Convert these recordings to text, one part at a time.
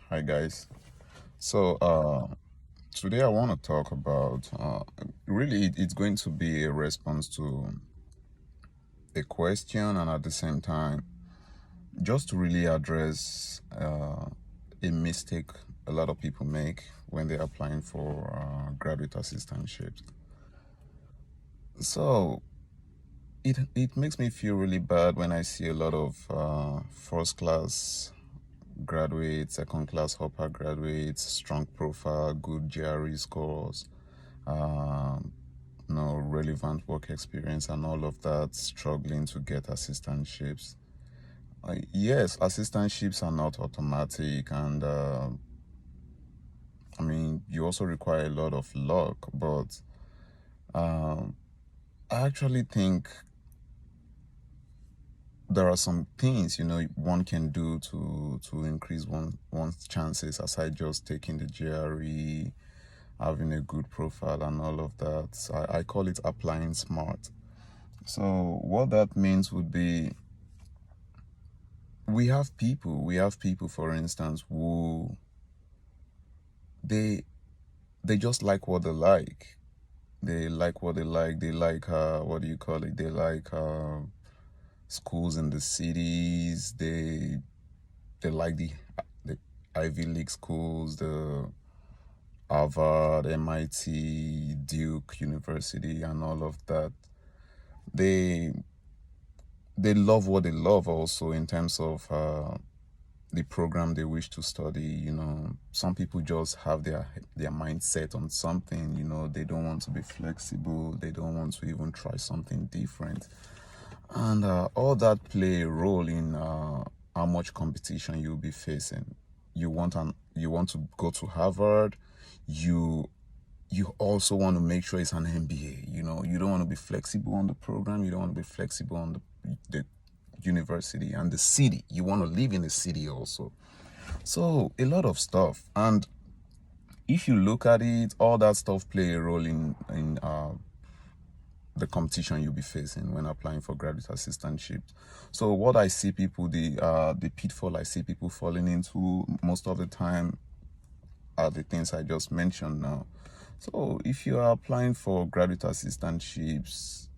Hi guys. So today I want to talk about really it's going to be a response to a question, and at the same time just to really address a mistake a lot of people make when they're applying for graduate assistantships. So it makes me feel really bad when I see a lot of first class graduates, second class hopper graduates, strong profile, good GRE scores, um, relevant work experience, and all of that, struggling to get assistantships. Yes, assistantships are not automatic, and you also require a lot of luck. But um, I actually think there are some things one can do to increase one's chances aside just taking the GRE, having a good profile and all of that. I call it applying smart. So what that means would be we have people, for instance, who they they just like what they like. They like what they like. They like what do you call it? They like schools in the cities. They like the Ivy League schools, the Harvard, MIT, Duke University, and all of that. They they love what they love also in terms of the program they wish to study. Some people just have their mindset on something. They don't want to be flexible. They don't want to even try something different, and all that play a role in how much competition you'll be facing. You want to go to Harvard. You also want to make sure it's an MBA. You don't want to be flexible on the program. You don't want to be flexible on the university and the city. You want to live in the city also. So a lot of stuff. And if you look at it, all that stuff play a role in the competition you'll be facing when applying for graduate assistantships. So what I see people, the pitfall I see people falling into most of the time are the things I just mentioned now. So if you are applying for graduate assistantships,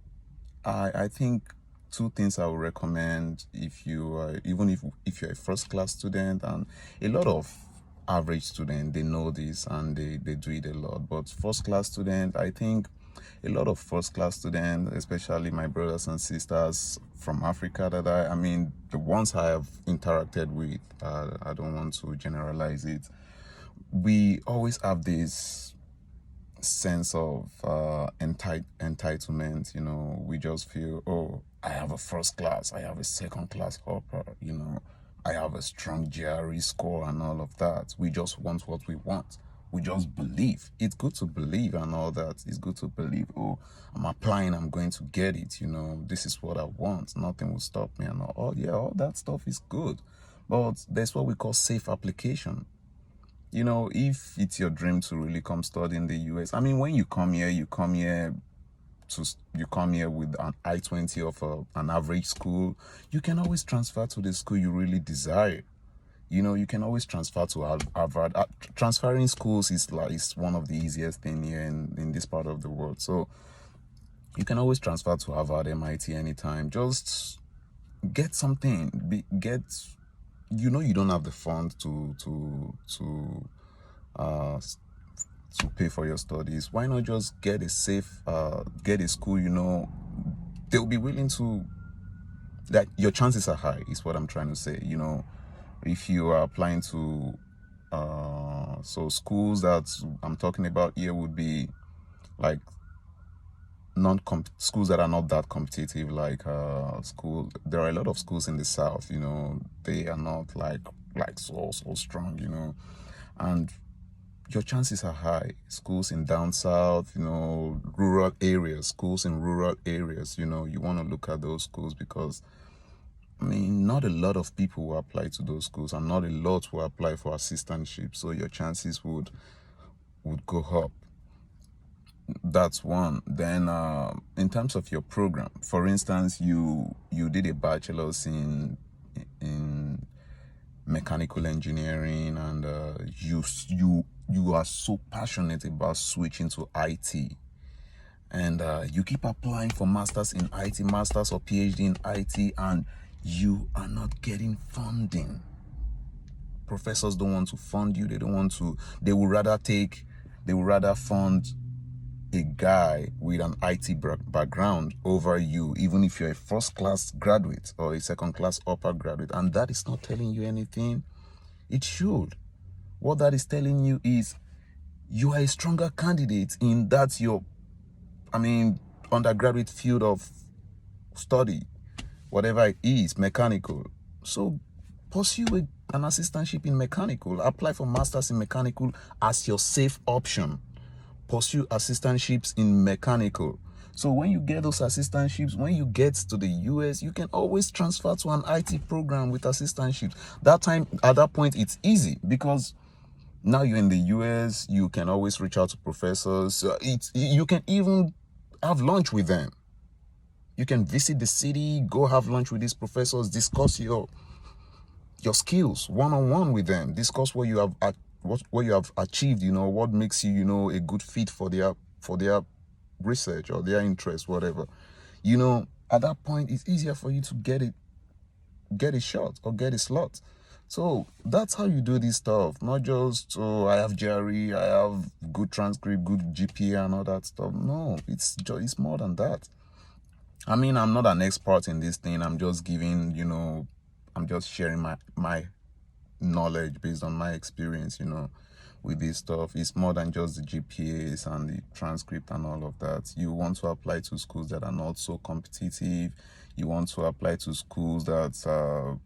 I think two things I would recommend. If you are, even if you're a first class student, and a lot of average students, they know this and they do it a lot, but first class student, I think a lot of first class students, especially my brothers and sisters from Africa, that the ones I have interacted with, I don't want to generalize it, we always have this sense of entitlement. We just feel, oh, I have a first class, I have a second class hopper, I have a strong GRE score and all of that. We just want what we want. We just believe. It's good to believe and all that. It's good to believe, oh, I'm applying, I'm going to get it. This is what I want. Nothing will stop me and all. Yeah, all that stuff is good. But there's what we call safe application. If it's your dream to really come study in the US, when you come here, you come here with an I-20 of an average school. You can always transfer to the school you really desire. You can always transfer to Harvard. Transferring schools is one of the easiest thing here in this part of the world. So you can always transfer to Harvard, MIT anytime. Just get something. You don't have the fund to pay for your studies. Why not just get a school, they'll be willing to, that your chances are high, is what I'm trying to say. If you are applying to so schools that I'm talking about here would be like schools that are not that competitive, like school. There are a lot of schools in the South, they are not like so strong, and your chances are high. Schools in down south, rural areas, schools in rural areas, you want to look at those schools because not a lot of people will apply to those schools, and not a lot will apply for assistantship. So your chances would go up. That's one. Then in terms of your program, for instance, you did a bachelor's in mechanical engineering, and you are so passionate about switching to IT, and you keep applying for masters in IT, masters or PhD in IT, and you are not getting funding. Professors don't want to fund you. They would rather fund a guy with an IT background over you, even if you're a first class graduate or a second class upper graduate. And that is not telling you anything. It should. What that is telling you is you are a stronger candidate in that undergraduate field of study, whatever it is, mechanical. So pursue an assistantship in mechanical. Apply for masters in mechanical as your safe option. Pursue assistantships in mechanical. So when you get those assistantships, when you get to the US, you can always transfer to an IT program with assistantships. At that point, it's easy because now you're in the US, you can always reach out to professors. You can even have lunch with them. You can visit the city, go have lunch with these professors, discuss your skills one-on-one with them, discuss what you have achieved, what makes you, a good fit for their research or their interest, whatever. At that point, it's easier for you to get a shot or get a slot. So that's how you do this stuff. Not just, I have GRE, I have good transcript, good GPA and all that stuff. No, it's more than that. I'm not an expert in this thing. I'm just giving, I'm just sharing my knowledge based on my experience, with this stuff. It's more than just the GPAs and the transcript and all of that. You want to apply to schools that are not so competitive. You want to apply to schools that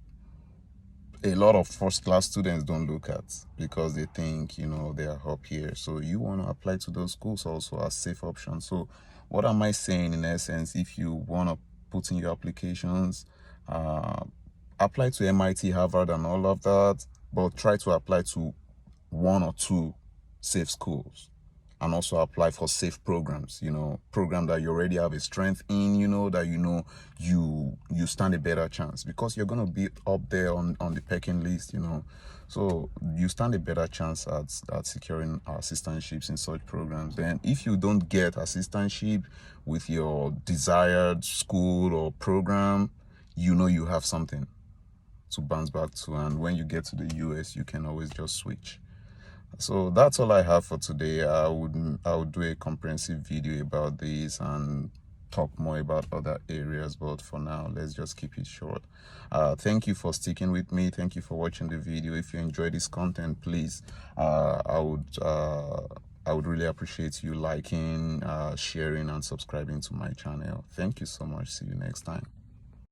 a lot of first-class students don't look at because they think, they are up here. So you want to apply to those schools also as safe options. So what am I saying in essence? If you want to put in your applications, apply to MIT, Harvard, and all of that, but try to apply to one or two safe schools, and also apply for safe programs, program that you already have a strength in, that you stand a better chance because you're going to be up there on the pecking list, so you stand a better chance at securing assistantships in such programs. Then if you don't get assistantship with your desired school or program, you have something to bounce back to, and when you get to the US, you can always just switch. So that's all I have for today. I would do a comprehensive video about this and talk more about other areas, but for now, let's just keep it short. Thank you for sticking with me. Thank you for watching the video. If you enjoy this content, please, I would really appreciate you liking, sharing, and subscribing to my channel. Thank you so much. See you next time.